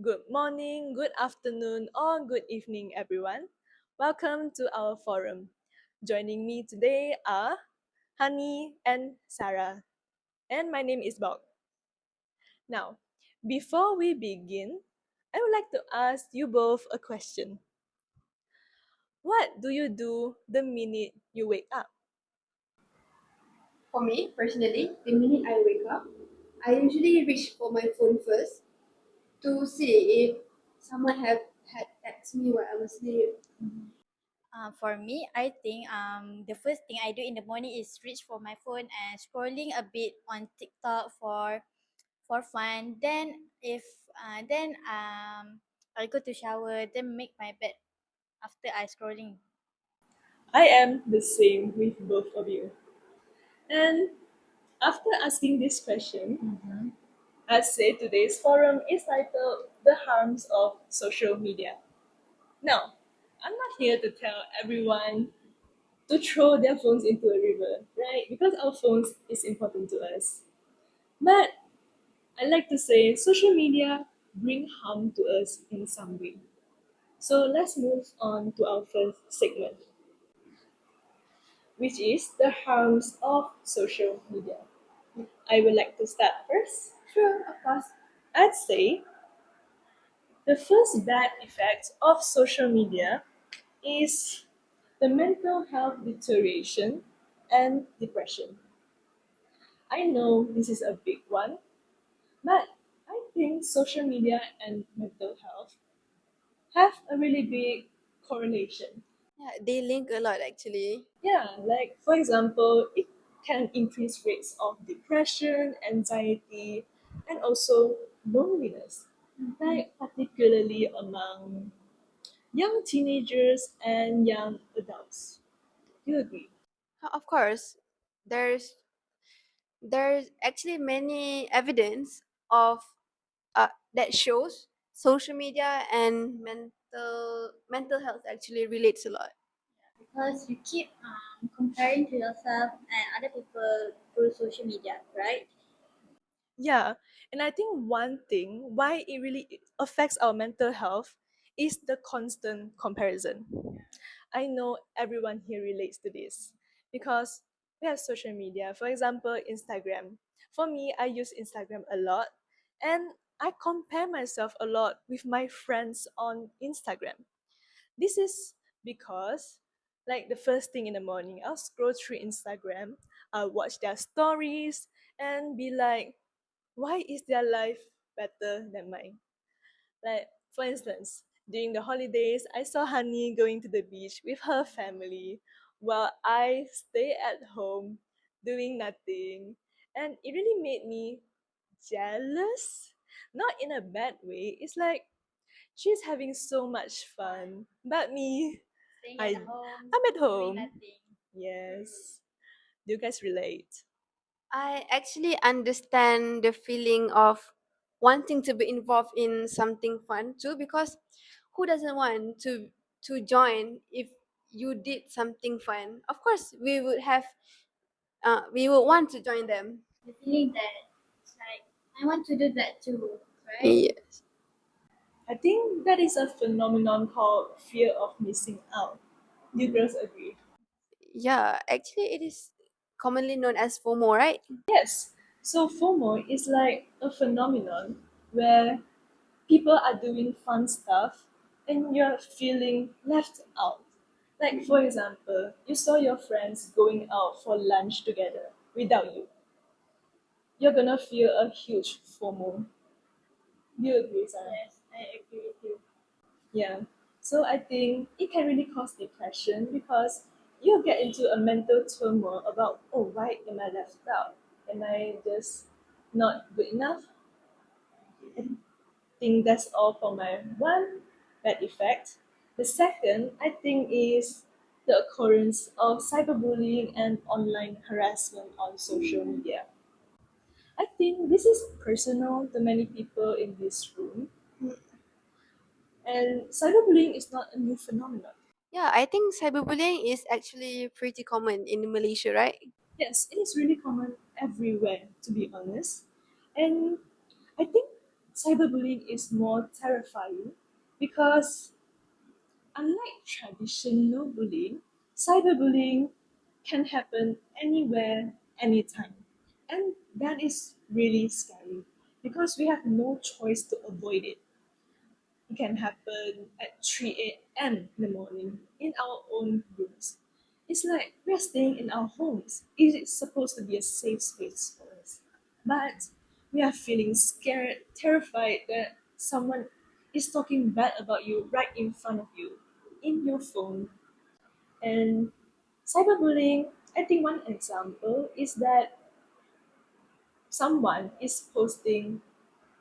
Good morning, good afternoon, or good evening, everyone. Welcome to our forum. Joining me today are Hani and Sarah, and my name is Bok. Now, before we begin, I would like to ask you both a question. What do you do the minute you wake up? For me, personally, the minute I wake up, I usually reach for my phone first to see if someone have had text me while I was asleep. For me, I think the first thing I do in the morning is reach for my phone and scrolling a bit on TikTok for fun. Then I'll go to shower, then make my bed after I scrolling. I am the same with both of you. And after asking this question, I'd say today's forum is titled The Harms of Social Media. Now, I'm not here to tell everyone to throw their phones into a river, right? Because our phones is important to us. But I like to say social media bring harm to us in some way. So let's move on to our first segment, which is the harms of social media. I would like to start first. Sure, of course. I'd say the first bad effect of social media is the mental health deterioration and depression. I know this is a big one, but I think social media and mental health have a really big correlation. Yeah, they link a lot actually. Yeah, like for example, it can increase rates of depression, anxiety, and also loneliness, like particularly among young teenagers and young adults. Do you agree? Of course, there's there's actually many evidence of that shows social media and mental health actually relates a lot. Because you keep comparing to yourself and other people through social media, right? Yeah, and I think one thing why it really affects our mental health is the constant comparison. I know everyone here relates to this because we have social media. For example, Instagram. For me, I use Instagram a lot and I compare myself a lot with my friends on Instagram. This is because, like, the first thing in the morning, I'll scroll through Instagram, I'll watch their stories, and be like, why is their life better than mine? Like, for instance, during the holidays, I saw Honey going to the beach with her family while I stay at home doing nothing. And it really made me jealous. Not in a bad way. It's like she's having so much fun. But me, Staying at I home, I'm at doing home. nothing. Yes. Do you guys relate? I actually understand the feeling of wanting to be involved in something fun too, because who doesn't want to join if you did something fun? Of course, we would want to join them. The feeling that it's like I want to do that too, right? Yes. I think that is a phenomenon called fear of missing out. Do you girls agree? Yeah, actually, it is commonly known as FOMO, right? Yes. So FOMO is like a phenomenon where people are doing fun stuff and you're feeling left out. Like for example, you saw your friends going out for lunch together without you. You're gonna feel a huge FOMO. Do you agree, Sarah? Yes, I agree with you. Yeah. So I think it can really cause depression because you get into a mental turmoil about, oh, why am I left out? Am I just not good enough? I think that's all for my one bad effect. The second, I think, is the occurrence of cyberbullying and online harassment on social media. I think this is personal to many people in this room, and cyberbullying is not a new phenomenon. Yeah, I think cyberbullying is actually pretty common in Malaysia, right? Yes, it is really common everywhere, to be honest. And I think cyberbullying is more terrifying because unlike traditional bullying, cyberbullying can happen anywhere, anytime. And that is really scary because we have no choice to avoid it. It can happen at 3 a.m. in the morning in our own rooms. It's like we're staying in our homes. It is supposed to be a safe space for us. But we are feeling scared, terrified that someone is talking bad about you right in front of you, in your phone. And cyberbullying, I think one example is that someone is posting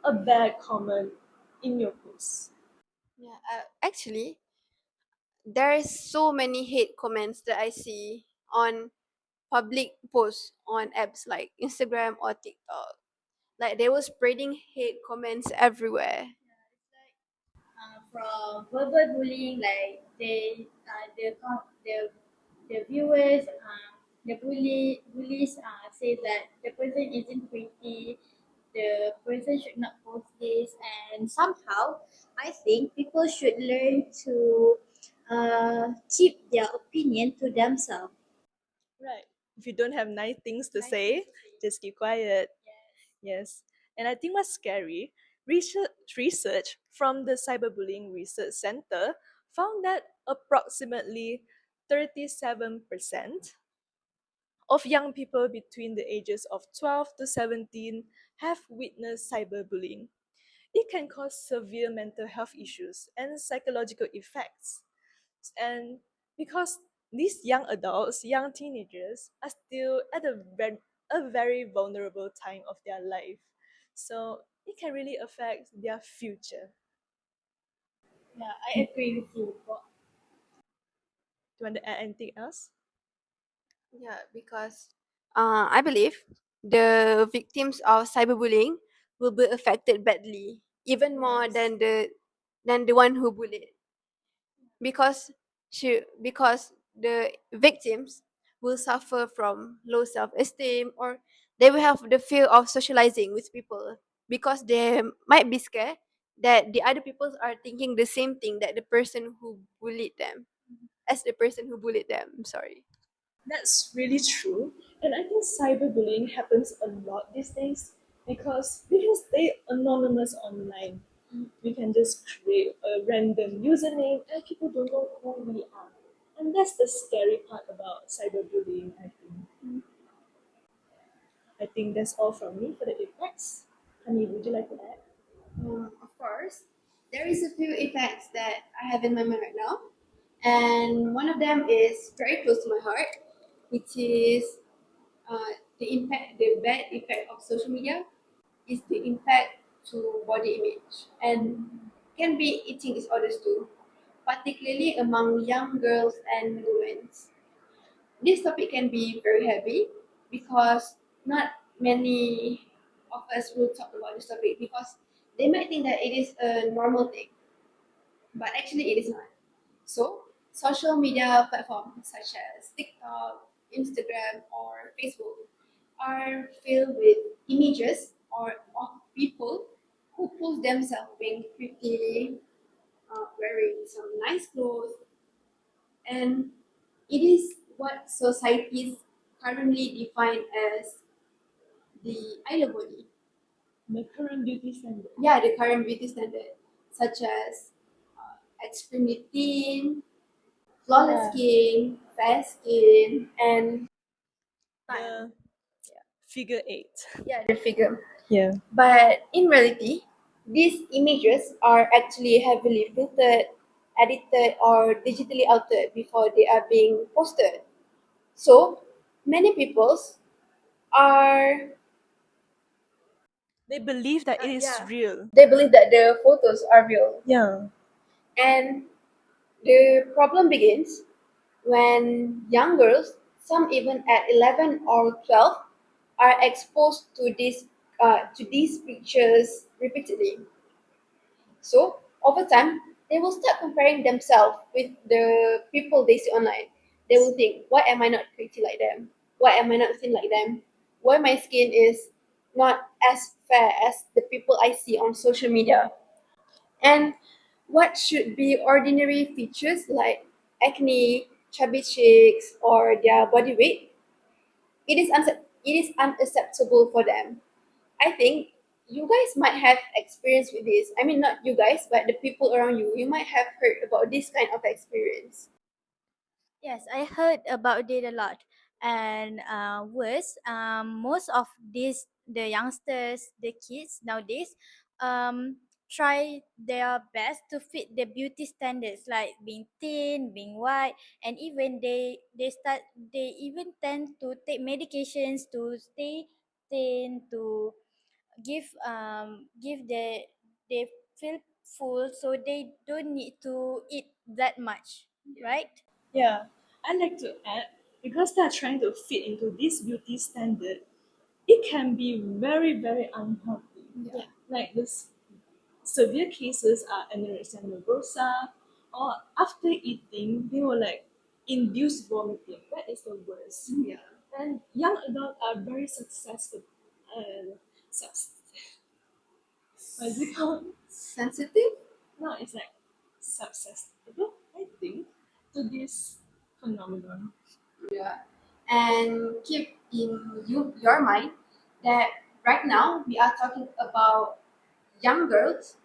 a bad comment in your post. Yeah, actually, there is so many hate comments that I see on public posts on apps like Instagram or TikTok. Like they were spreading hate comments everywhere. From verbal bullying, like the viewers, the bullies say that the person isn't pretty, the person should not post this, and somehow I think people should learn to keep their opinion to themselves. Right. If you don't have nice things to Nice things say, to say. just keep quiet. Yes. Yes. And I think what's scary, research from the Cyberbullying Research Center found that approximately 37% of young people between the ages of 12 to 17 have witnessed cyberbullying. It can cause severe mental health issues and psychological effects. And because these young adults, young teenagers, are still at a very vulnerable time of their life. So it can really affect their future. Yeah, I agree with you. Do you want to add anything else? Yeah, because I believe the victims of cyberbullying will be affected badly, even more Yes. than the one who bullied, because because the victims will suffer from low self-esteem, or they will have the fear of socializing with people because they might be scared that the other people are thinking the same thing that the person who bullied them as the person who bullied them. I'm sorry. That's really true. And I think cyberbullying happens a lot these days because we can stay anonymous online. We can just create a random username and people don't know who we are. And that's the scary part about cyberbullying, I think. I think that's all from me for the effects. Honey, would you like to add? Of course, there is a few effects that I have in my mind right now, and one of them is very close to my heart, which is the bad effect of social media is the impact to body image and can be eating disorders too, particularly among young girls and women. This topic can be very heavy because not many of us will talk about this topic because they might think that it is a normal thing, but actually it is not. So, social media platforms such as TikTok, Instagram, or Facebook are filled with images or of people who post themselves being pretty, wearing some nice clothes, and it is what societies currently define as the ideal body. The current beauty standard. Yeah, the current beauty standard, such as extremely thin, flawless Yeah. skin, fair skin, and tan. The figure eight. Yeah, the figure. Yeah. But in reality, these images are actually heavily filtered, edited, or digitally altered before they are being posted. So many peoples are They believe that it is yeah, real. they believe that the photos are real. Yeah. And the problem begins when young girls, some even at 11 or 12, are exposed to these pictures repeatedly. So over time, they will start comparing themselves with the people they see online. They will think, why am I not pretty like them? Why am I not thin like them? Why my skin is not as fair as the people I see on social media. And what should be ordinary features like acne, chubby cheeks, or their body weight, it is unacceptable for them. I think you guys might have experience with this. I mean, not you guys, but the people around you. You might have heard about this kind of experience. Yes, I heard about it a lot. And worse, most of the youngsters, the kids nowadays, try their best to fit the beauty standards, like being thin, being white, and even they even tend to take medications to stay thin, to give they feel full, so they don't need to eat that much, right? Yeah, I'd like to add, because they're trying to fit into this beauty standard, it can be very, very unhealthy. Yeah. Like this severe cases are anorexia nervosa, or after eating, they will like induce vomiting. That is the worst. Yeah. And young adults are very successful. Subs- what is it called? Sensitive? No, it's like susceptible, I think, to this phenomenon. Yeah. And keep in your mind that right now we are talking about young girls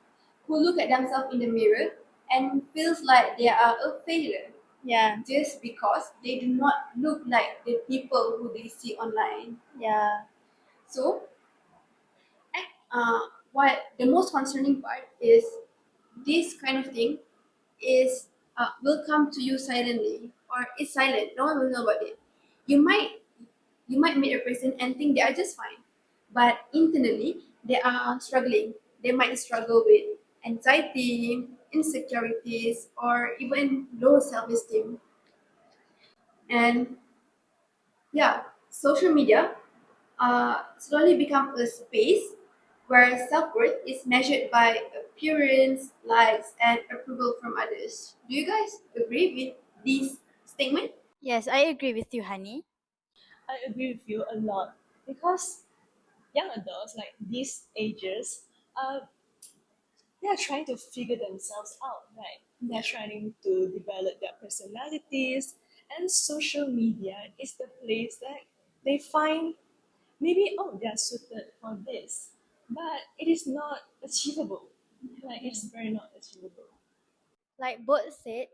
who look at themselves in the mirror and feels like they are a failure Yeah, just because they do not look like the people who they see online. yeah. So, uh, what the most concerning part is this kind of thing is will come to you silently or it's silent. No one will know about it. You might you might meet a person and think they are just fine, but internally they are struggling. They might struggle with anxiety, insecurities, or even low self-esteem. And yeah, social media slowly become a space where self-worth is measured by appearance, likes, and approval from others. Do you guys agree with this statement? Yes, I agree with you, honey. I agree with you a lot, because young adults like these ages, they are trying to figure themselves out, right? They're trying to develop their personalities, and social media is the place that they find maybe, oh, they are suited for this, but it is not achievable. Like, it's very not achievable. Like both said,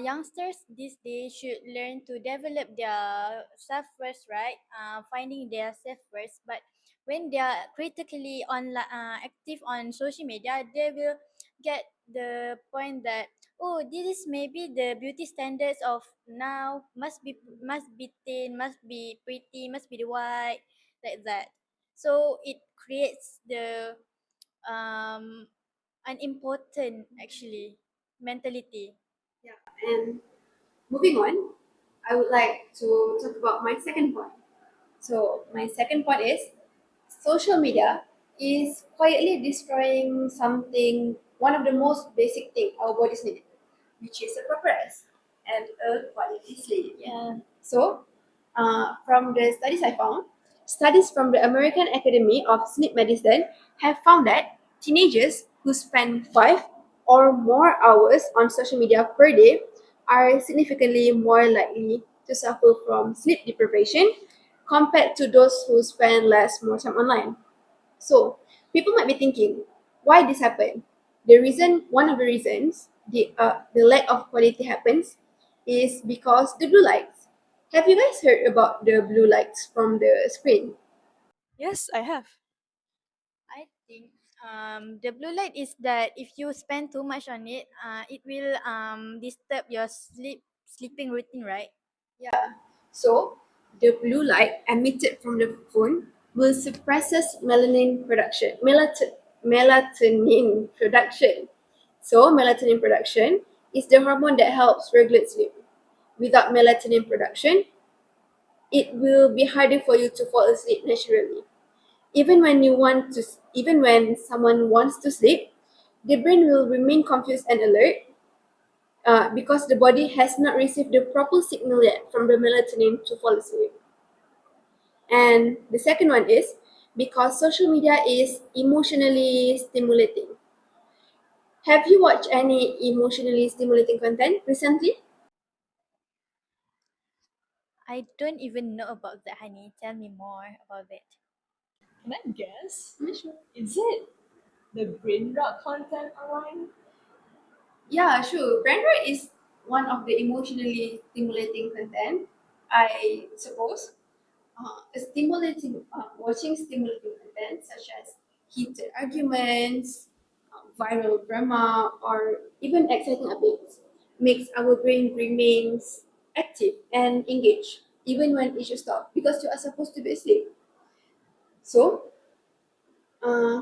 youngsters these days should learn to develop their self worth, right? Finding their self worth. But when they are critically active on social media, they will get the point that, oh, this is maybe the beauty standards of now, must be thin, must be pretty, must be the white, like that. So it creates the um unimportant actually mentality. Yeah. And moving on, I would like to talk about my second point. So, my second point is social media is quietly destroying something, one of the most basic thing our bodies need, which is a proper rest and a quality sleep. Yeah. So, from the studies I found, studies from the American Academy of Sleep Medicine have found that teenagers who spend 5 or more hours on social media per day are significantly more likely to suffer from sleep deprivation compared to those who spend more time online. So, people might be thinking, why this happened? One of the reasons the lack of quality happens is because the blue lights. Have you guys heard about the blue lights from the screen? Yes, I have. I think the blue light is that if you spend too much on it, it will disturb your sleeping routine, right? Yeah. So, the blue light emitted from the phone will suppresses melatonin production. So, melatonin production is the hormone that helps regulate sleep. Without melatonin production, it will be harder for you to fall asleep naturally. Even when someone wants to sleep, the brain will remain confused and alert because the body has not received the proper signal yet from the melatonin to fall asleep. And the second one is because social media is emotionally stimulating. Have you watched any emotionally stimulating content recently? I don't even know about that, honey. Tell me more about it. Can I guess? Is it the brain rot content online? Yeah, sure. Brandware is one of the emotionally stimulating content, I suppose. Watching stimulating content such as heated arguments, viral drama, or even exciting updates makes our brain remains active and engaged even when it should stop because you are supposed to be asleep. So, uh,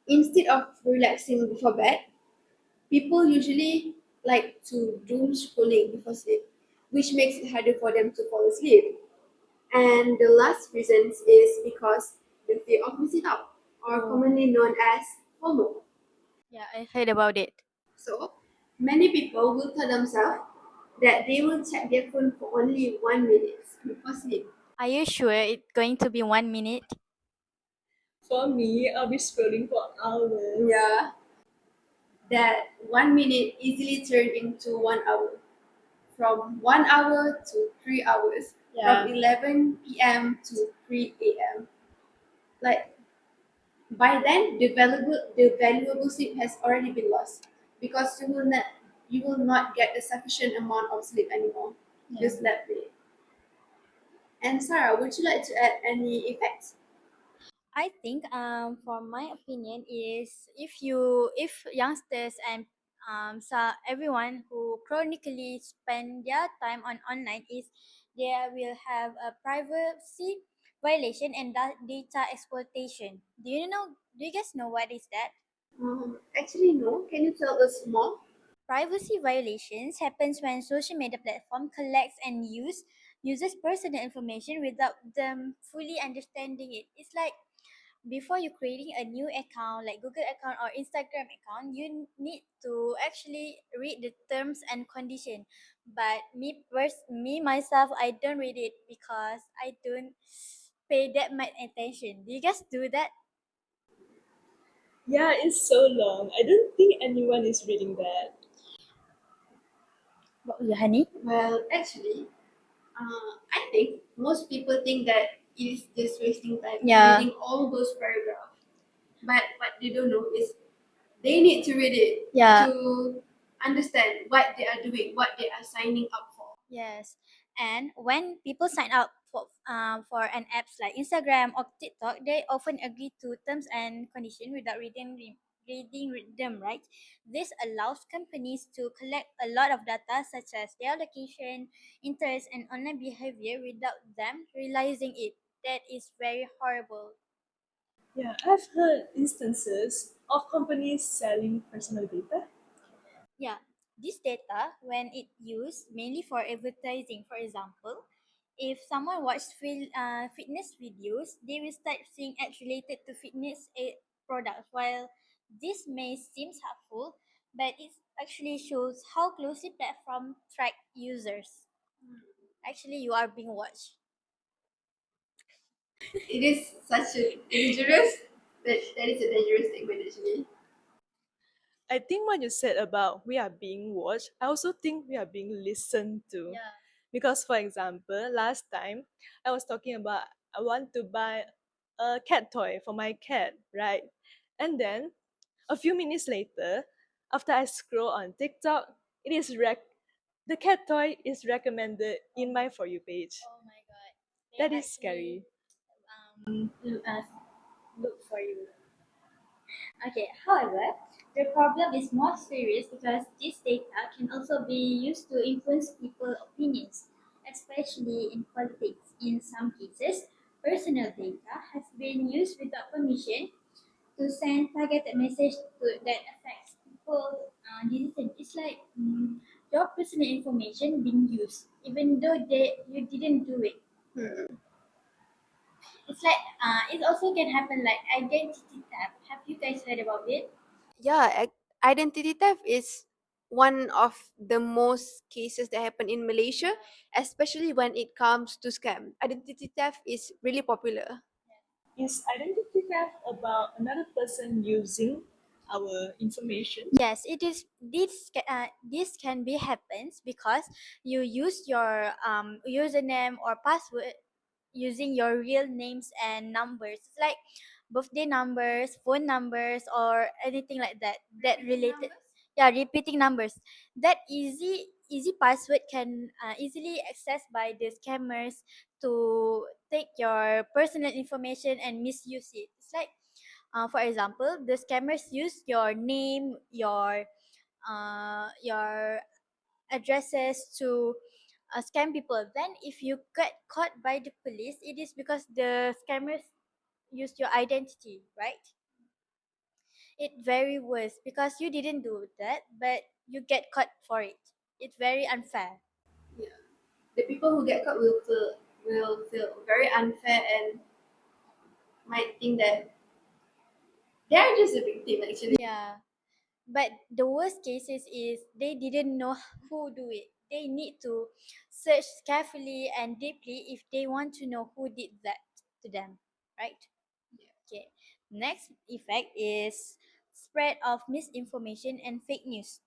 instead of relaxing before bed, people usually like to doom scrolling before sleep, which makes it harder for them to fall asleep. And the last reason is because the fear of missing out, or commonly known as FOMO. Yeah, I heard about it. So, many people will tell themselves that they will check their phone for only 1 minute before sleep. Are you sure it's going to be 1 minute? For me, I'll be scrolling for hours. Yeah, that 1 minute easily turn into 1 hour. From 1 hour to 3 hours, Yeah. from 11 p.m. to 3 a.m. Like by then, the valuable sleep has already been lost because you will not get the sufficient amount of sleep anymore. You slept late. And Sarah, would you like to add any effects? I think for my opinion is if youngsters and so everyone who chronically spend their time on online is they will have a privacy violation and data exploitation. Do you guys know what is that? Actually, no. Can you tell us more? Privacy violations happens when social media platform collects and uses personal information without them fully understanding it. It's like before you creating a new account like Google account or Instagram account, you need to actually read the terms and condition. But me myself, I don't read it because I don't pay that much attention. Do you guys do that? Yeah, it's so long. I don't think anyone is reading that. What was your honey? Well, actually, I think most people think that it is just wasting time Yeah. reading all those paragraphs. But what they don't know is they need to read it Yeah. to understand what they are doing, what they are signing up for. Yes, and when people sign up for an apps like Instagram or TikTok, they often agree to terms and conditions without them. Right, this allows companies to collect a lot of data such as their location, interest, and online behavior without them realizing it. That is very horrible. Yeah, I've heard instances of companies selling personal data. Yeah, this data, when it used mainly for advertising, for example, if someone watched fitness videos, they will start seeing ads related to fitness products. While this may seem helpful, but it actually shows how closely platform track users. Actually, you are being watched. It is such a dangerous that is a dangerous statement actually. I think what you said about we are being watched, I also think we are being listened to. Yeah. Because, for example, last time I was talking about I want to buy a cat toy for my cat, right? And then a few minutes later, after I scroll on TikTok, the cat toy is recommended in my For You page. Oh my god. They That is actually scary. look for you. Okay, however, the problem is more serious because this data can also be used to influence people's opinions, especially in politics. In some cases, personal data has been used without permission to send targeted message that affects people decision. It's like your personal information being used, even though you didn't do it. It's like it also can happen like identity theft. Have you guys heard about it? Yeah, identity theft is one of the most cases that happen in Malaysia, especially when it comes to scam. Identity theft is really popular. Is identity theft about another person using our information? Yes, it is. This can be happens because you use your username or password using your real names and numbers. It's like birthday numbers, phone numbers, or anything like that. That related. Yeah, repeating numbers. That easy password can easily accessed by the scammers to take your personal information and misuse it. It's like, for example, the scammers use your name, your addresses to scam people. Then, if you get caught by the police, it is because the scammers use your identity, right? It very worse because you didn't do that, but you get caught for it. It's very unfair. Yeah. The people who get caught will feel very unfair and might think that they are just a victim actually. Yeah. But the worst cases is they didn't know who do it. They need to search carefully and deeply if they want to know who did that to them, right? Okay. Next effect is spread of misinformation and fake news.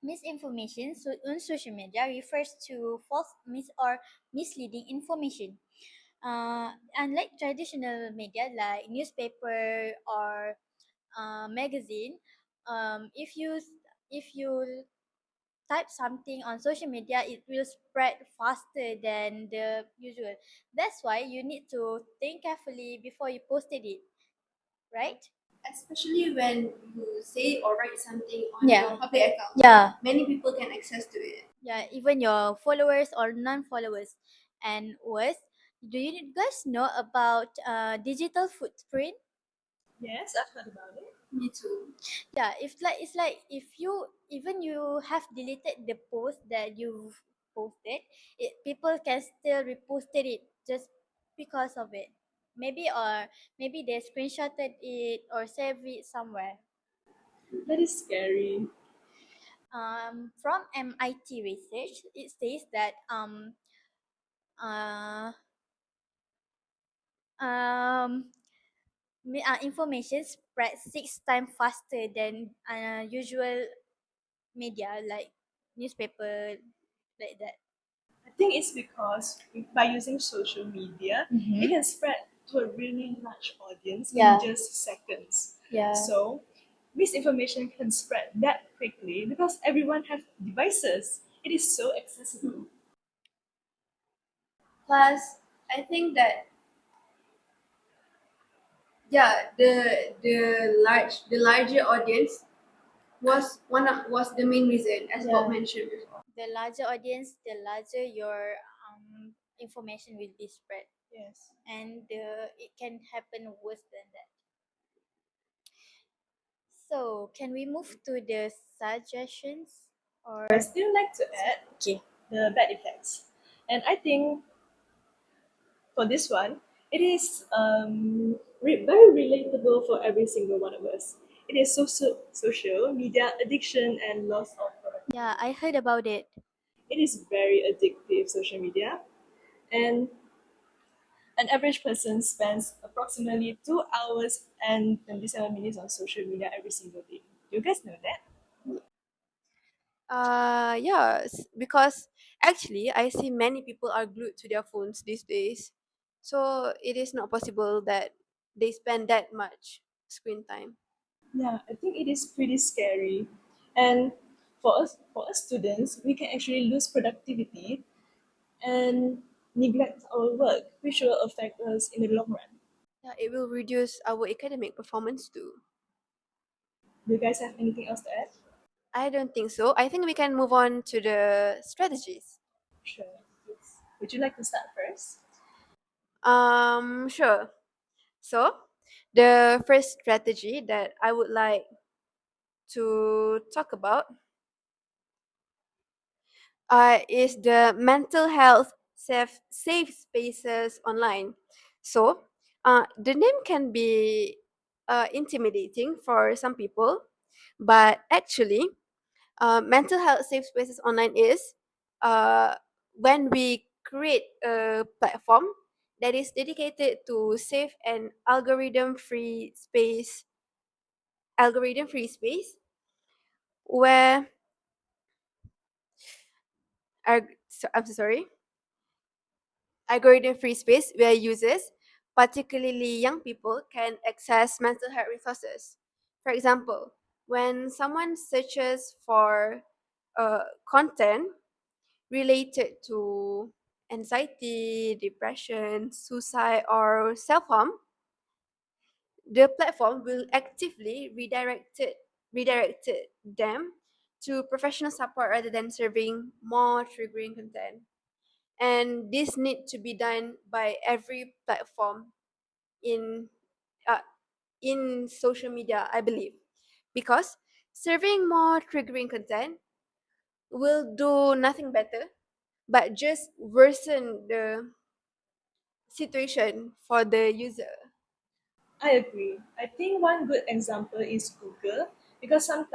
Misinformation on social media refers to false or misleading information. Unlike traditional media like newspaper or magazine, if you type something on social media, it will spread faster than the usual. That's why you need to think carefully before you posted it, right? Especially when you say or write something on Yeah. your public account. Yeah. Many people can access to it. Yeah, even your followers or non-followers. And worse, do you guys know about digital footprint? Yes, I've heard about it. Me too. Yeah, it's like if you even you have deleted the post that you've posted, people can still reposted it just because of it. Maybe they screenshotted it or saved it somewhere. That is scary. From MIT research, it says that uh, um, information spreads 6 times faster than usual media like newspaper, like that. I think it's because by using social media, it Mm-hmm. can spread to a really large audience in Yeah. just seconds. Yeah. So misinformation can spread that quickly because everyone has devices. It is so accessible. Plus, I think that yeah, the larger audience was the main reason, as Bob Yeah. mentioned before. The larger audience, the larger your information will be spread, Yes. and it can happen worse than that. So, can we move to the suggestions I or still like to add okay? the bad effects. And I think for this one, it is very relatable for every single one of us. It is social media addiction and loss of productivity. Yeah, I heard about it. It is very addictive, social media. And an average person spends approximately 2 hours and 27 minutes on social media every single day. You guys know that? Yes, because actually I see many people are glued to their phones these days. So it is not possible that they spend that much screen time. Yeah, I think it is pretty scary. And for us students, we can actually lose productivity and neglect our work, which will affect us in the long run. Yeah, it will reduce our academic performance too. Do you guys have anything else to add? I don't think so. I think we can move on to the strategies. Sure. Yes. Would you like to start first? Sure. So, the first strategy that I would like to talk about is the mental health safe spaces online. So, the name can be intimidating for some people, but actually, mental health safe spaces online is uh, when we create a platform that is dedicated to safe and algorithm free space where I'm so sorry, algorithm free space where users, particularly young people, can access mental health resources. For example, when someone searches for content related to anxiety, depression, suicide, or self harm, the platform will actively redirected them to professional support rather than serving more triggering content. And this need to be done by every platform in uh, in social media, I believe, because serving more triggering content will do nothing better but just worsen the situation for the user. I agree. I think one good example is Google because not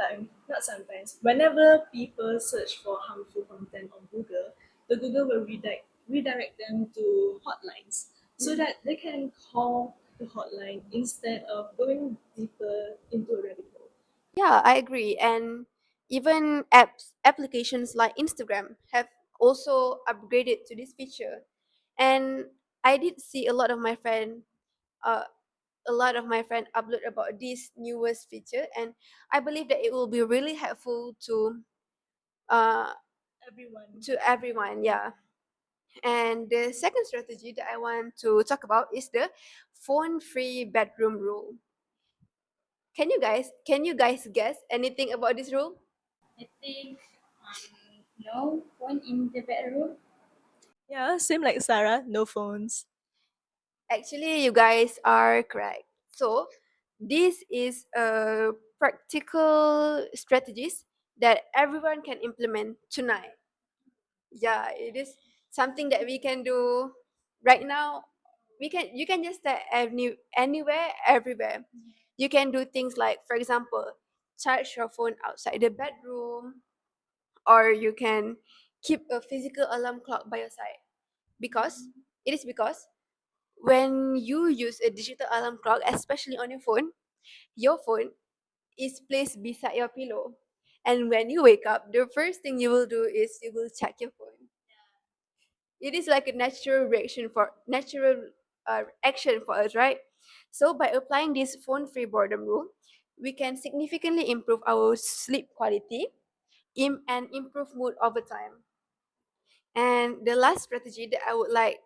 sometimes, whenever people search for harmful content on Google, the Google will redirect them to hotlines so that they can call the hotline instead of going deeper into a rabbit hole. Yeah, I agree. And even applications like Instagram have also upgraded to this feature. And I did see uh, a lot of my friend upload about this newest feature, and I believe that it will be really helpful uh Everyone. to everyone. Yeah. And the second strategy that I want to talk about is the phone-free bedroom rule. Can you guys guess anything about this rule? I think no phone in the bedroom. Yeah, same like Sarah, no phones. Actually, you guys are correct. So, this is a practical strategies that everyone can implement tonight. Yeah, it is something that we can do right now. You can just start anywhere, everywhere. You can do things like, for example, charge your phone outside the bedroom, or you can keep a physical alarm clock by your side. Because when you use a digital alarm clock, especially on your phone is placed beside your pillow. And when you wake up, the first thing you will do is you will check your phone. It is like a natural action for us, right? So by applying this phone-free boredom rule, we can significantly improve our sleep quality and improve mood over time. And the last strategy that I would like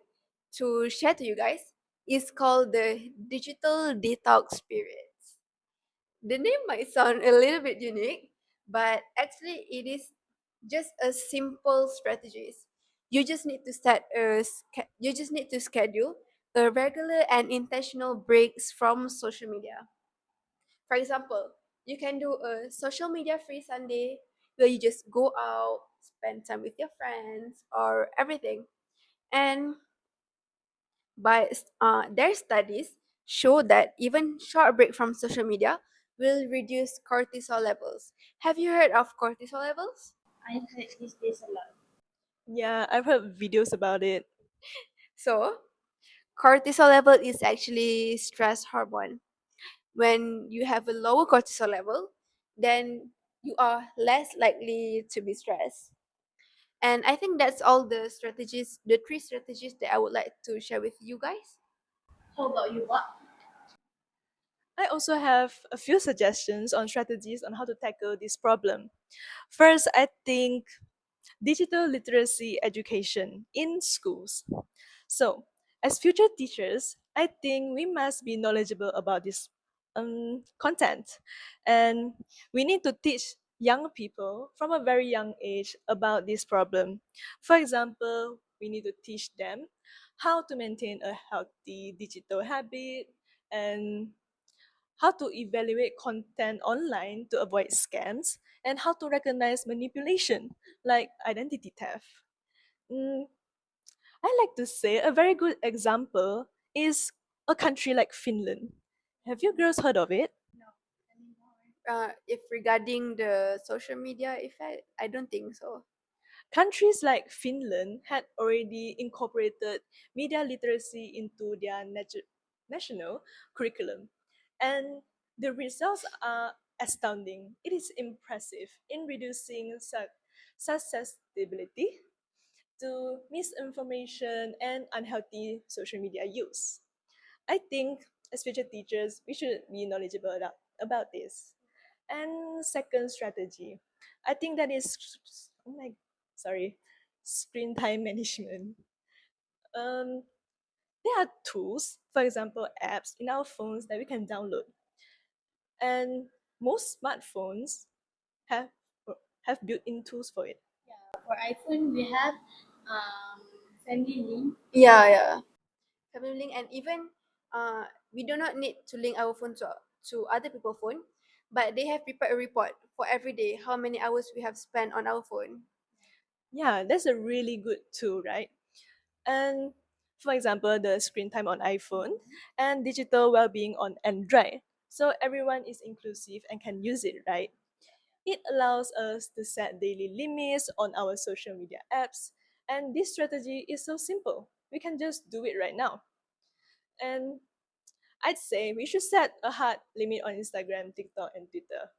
to share to you guys is called the digital detox periods. The name might sound a little bit unique, but actually it is just a simple strategies. You just need to schedule a regular and intentional breaks from social media. For example, you can do a social media free Sunday where you just go out, spend time with your friends or everything. And their studies show that even short break from social media will reduce cortisol levels. Have you heard of cortisol levels? I heard these days a lot. Yeah, I've heard videos about it. So, cortisol level is actually stress hormone. When you have a lower cortisol level, then you are less likely to be stressed. And I think that's all the three strategies that I would like to share with you guys. How about you? What? I also have a few suggestions on strategies on how to tackle this problem. First, I think digital literacy education in schools. So, as future teachers, I think we must be knowledgeable about this content, and we need to teach young people from a very young age about this problem. For example, we need to teach them how to maintain a healthy digital habit and how to evaluate content online to avoid scams, and how to recognize manipulation like identity theft. Mm, I like to say a very good example is a country like Finland. Have you girls heard of it? If regarding the social media effect, I don't think so. Countries like Finland had already incorporated media literacy into their national curriculum, and the results are astounding. It is impressive in reducing susceptibility to misinformation and unhealthy social media use. I think as future teachers, we should be knowledgeable about this. And second strategy, I think that is oh my sorry, screen time management. Um, there are tools, for example, apps in our phones that we can download, and most smartphones have have built-in tools for it. For iPhone, we have Family Link. Yeah. Family link, and even we do not need to link our phone to other people's phone, but they have prepared a report for every day how many hours we have spent on our phone. Yeah, that's a really good tool, right? And for example, the screen time on iPhone and digital well-being on Android. So everyone is inclusive and can use it, right? It allows us to set daily limits on our social media apps. And this strategy is so simple. We can just do it right now. And I'd say we should set a hard limit on Instagram, TikTok, and Twitter.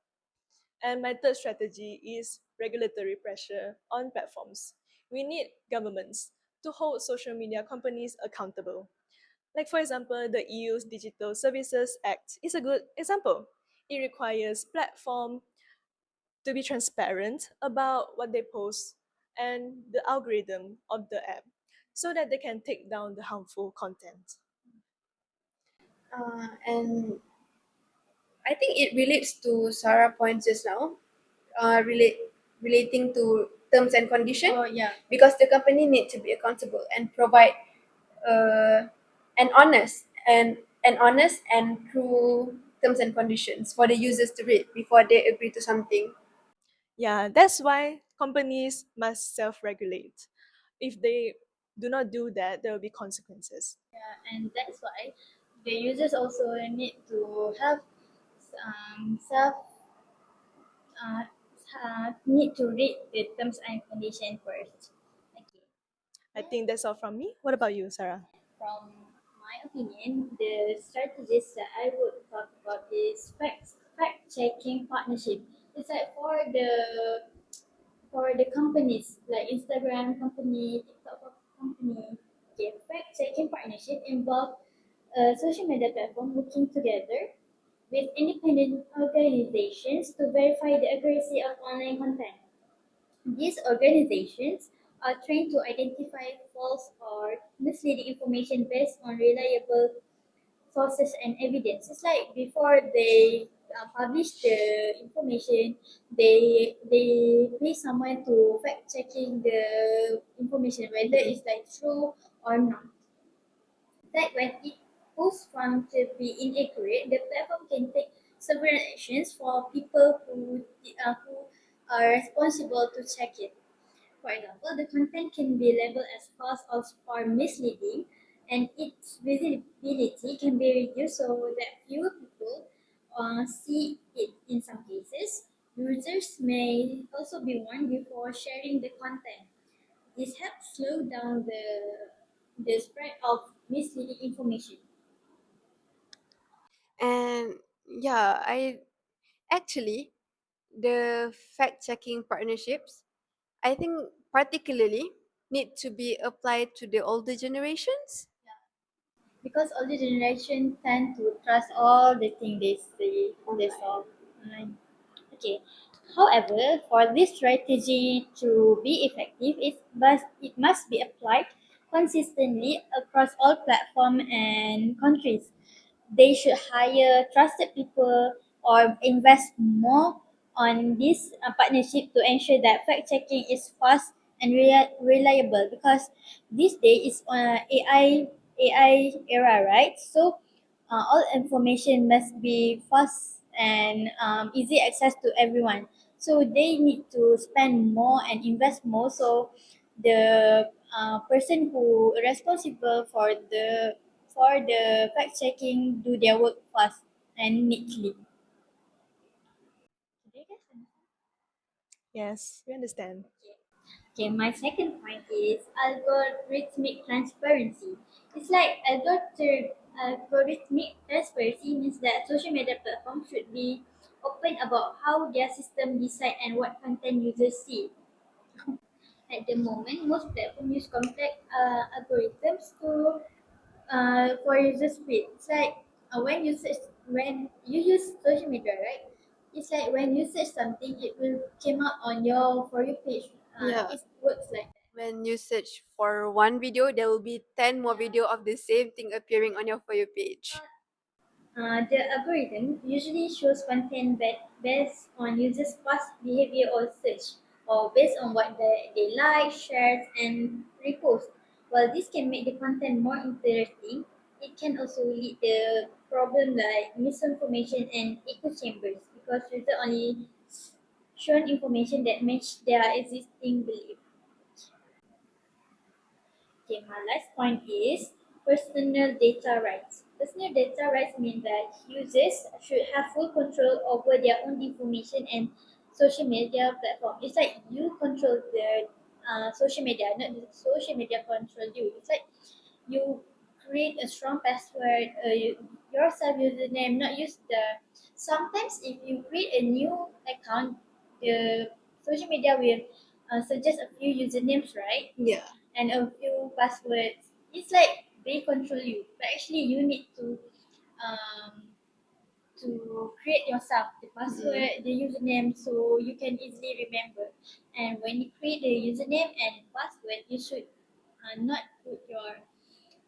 And my third strategy is regulatory pressure on platforms. We need governments to hold social media companies accountable. Like, for example, the EU's Digital Services Act is a good example. It requires platform to be transparent about what they post and the algorithm of the app so that they can take down the harmful content. And I think it relates to Sarah point just now, relating to terms and condition, Oh yeah. because the company need to be accountable and provide uh, an honest and true terms and conditions for the users to read before they agree to something. Yeah, that's why companies must self regulate. If they do not do that, there will be consequences. And that's why the users also need to have self uh, need to read the terms and conditions first. Okay. I think that's all from me. What about you, Sarah? From my opinion, the strategies that I would talk about is fact checking partnership. It's like for the companies like Instagram company, TikTok company. Okay, fact checking partnership involve a social media platform working together with independent organizations to verify the accuracy of online content. These organizations are trained to identify false or misleading information based on reliable sources and evidence. It's like before they publish the information, they pay someone to fact checking the information whether it's like true or not. That when it proves found to be inaccurate, the platform can take several actions for people who are responsible to check it. For example, the content can be labeled as false or misleading, and its visibility can be reduced so that fewer people see it. In some cases, users may also be warned before sharing the content. This helps slow down the spread of misleading information. And yeah, I actually, the fact checking partnerships, I think particularly need to be applied to the older generations. Because older generation tend to trust all the things they see, they saw online. Okay. However, for this strategy to be effective, it must be applied consistently across all platforms and countries. They should hire trusted people or invest more on this partnership to ensure that fact checking is fast and reliable, because this day is AI era, right? So all information must be fast and easy access to everyone. So they need to spend more and invest more. So the person who responsible for the fact checking do their work fast and neatly. Did you guys understand? Yes, we understand. Okay, my second point is algorithmic transparency. It's like algorithmic transparency means that social media platforms should be open about how their system decide and what content users see. At the moment, most platforms use complex algorithms to for user speed. It's like when you use social media, right? It's like when you search something, it will came out on your for you page. Yeah. It works like that. When you search for one video, there will be 10 more video of the same thing appearing on your For You page. The algorithm usually shows content based on users' past behavior or search, or based on what they like, share, and repost. While this can make the content more interesting, it can also lead to problem like misinformation and echo chambers because users only shown information that match their existing belief. Okay, my last point is personal data rights. Personal data rights mean that users should have full control over their own information and social media platform. It's like you control the social media, not the social media control you. It's like you create a strong password, yourself username, not use the. Sometimes if you create a new account, the social media will suggest a few usernames, right? Yeah. And a few passwords. It's like they control you, but actually you need um, to create yourself the password, the username, so you can easily remember. And when you create the username and password, you should not put your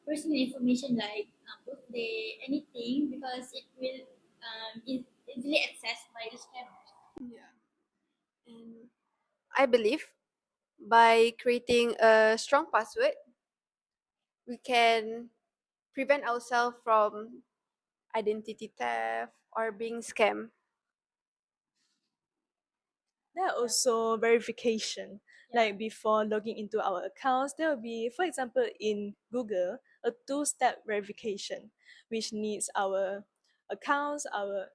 personal information like birthday, anything, because it will easily accessed by the scammers. Yeah. And I believe by creating a strong password, we can prevent ourselves from identity theft or being scammed. There are also verification. Like before logging into our accounts, there will be, for example, in Google, a two-step verification, which needs our accounts, our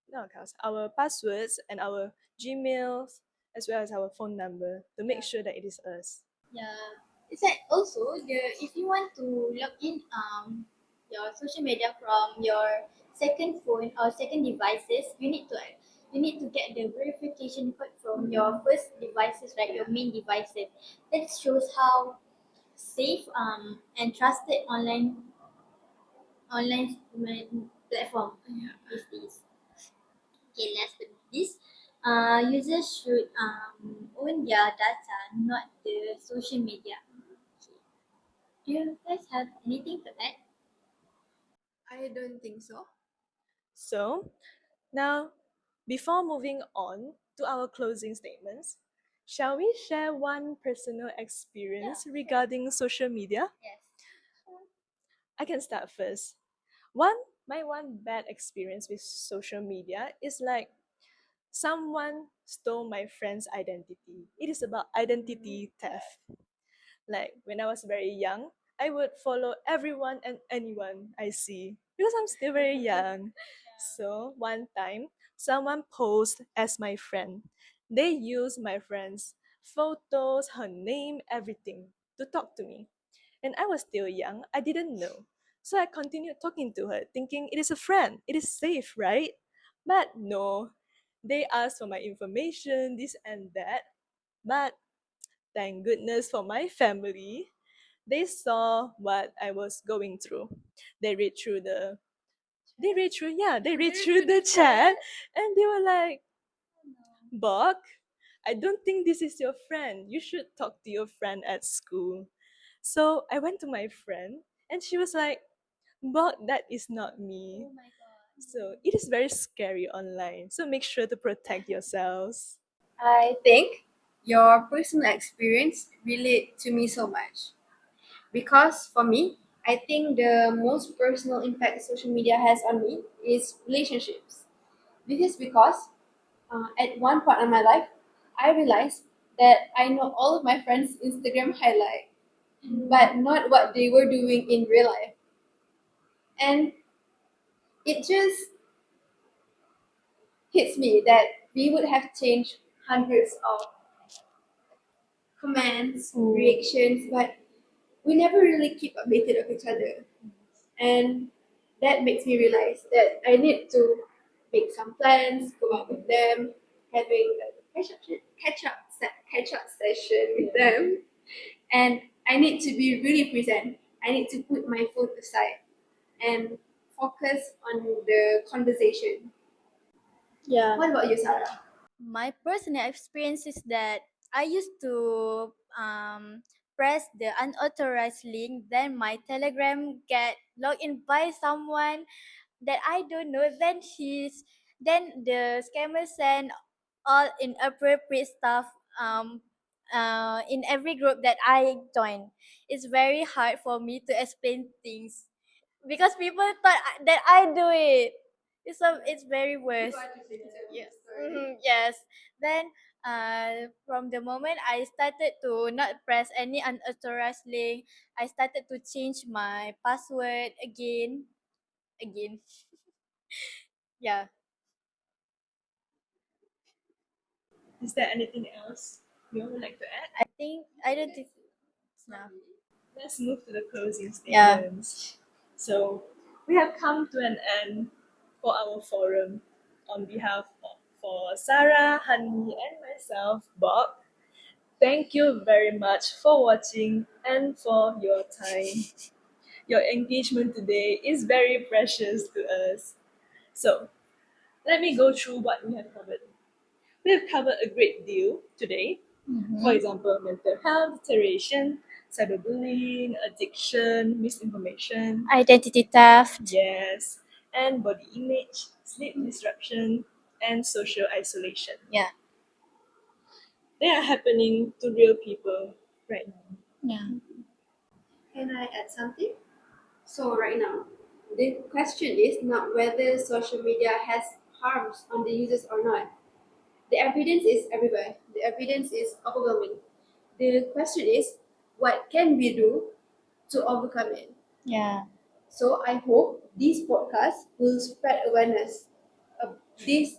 not accounts, our passwords and our Gmails, as well as our phone number to make sure that it is us. Yeah, it's like also the if you want to log in your social media from your second phone or second devices, you need to get the verification code from your first devices, right? Your main devices. That shows how safe and trusted online platform is this. Okay, last but not least, users should own their data, not the social media. Okay. Do you guys have anything to add? I don't think so. So, now, before moving on to our closing statements, shall we share one personal experience regarding social media? Yes. I can start first. One my one bad experience with social media is like someone stole my friend's identity. It is about identity theft. Like when I was very young, I would follow everyone and anyone I see because I'm still very young. So one time, someone posed as my friend. They used my friend's photos, her name, everything to talk to me. And I was still young, I didn't know. So I continued talking to her, thinking it is a friend, it is safe, right? But no, they asked for my information, this and that. But thank goodness for my family, they saw what I was going through. They read through the they read through the chat and they were like, Bok, I don't think this is your friend. You should talk to your friend at school. So I went to my friend and she was like, Bok, that is not me. Oh my god. So it is very scary online. So make sure to protect yourselves. I think your personal experience relate to me so much because for me, I think the most personal impact social media has on me is relationships. This is because at one point in my life, I realized that I know all of my friends' Instagram highlight, but not what they were doing in real life. And it just hits me that we would have changed hundreds of comments, reactions, but we never really keep updated of each other. And that makes me realize that I need to make some plans, go out with them, having a catch up session with them, and I need to be really present. I need to put my phone aside and focus on the conversation. Yeah. What about you, Sarah? My personal experience is that I used to press the unauthorized link, then my Telegram get logged in by someone that I don't know. Then the scammer send all inappropriate stuff in every group that I join. It's very hard for me to explain things because people thought that I do it. It's very worse. Yes. Yes. Then from the moment I started to not press any unauthorized link, I started to change my password again. Yeah. Is there anything else you would like to add? I don't think now. Let's move to the closing Yeah. statements. So, we have come to an end for our forum. On behalf of for Sarah, Honey, and myself, Bob, thank you very much for watching and for your time. Your engagement today is very precious to us. So, let me go through what we have covered. We have covered a great deal today. For example, mental health deterioration, cyberbullying, addiction, misinformation, Identity theft. yes, and body image, sleep disruption, and social isolation. Yeah. They are happening to real people right now. Yeah. Can I add something? So right now, the question is not whether social media has harms on the users or not. The evidence is everywhere. The evidence is overwhelming. The question is, what can we do to overcome it? Yeah. So I hope this podcast will spread awareness of this.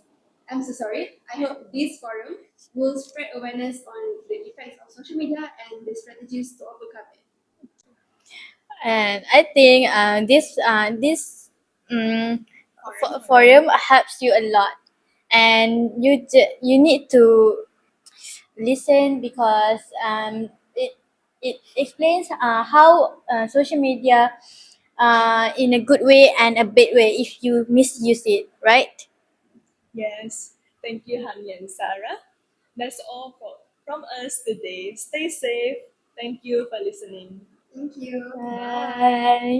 I'm so sorry. I hope this forum will spread awareness on the effects of social media and the strategies to overcome it. And I think this forum helps you a lot, and you need to listen because it explains how social media in a good way and a bad way if you misuse it, right? Yes, thank you, Hani and Sarah. That's all from us today. Stay safe. Thank you for listening. Thank you. Bye.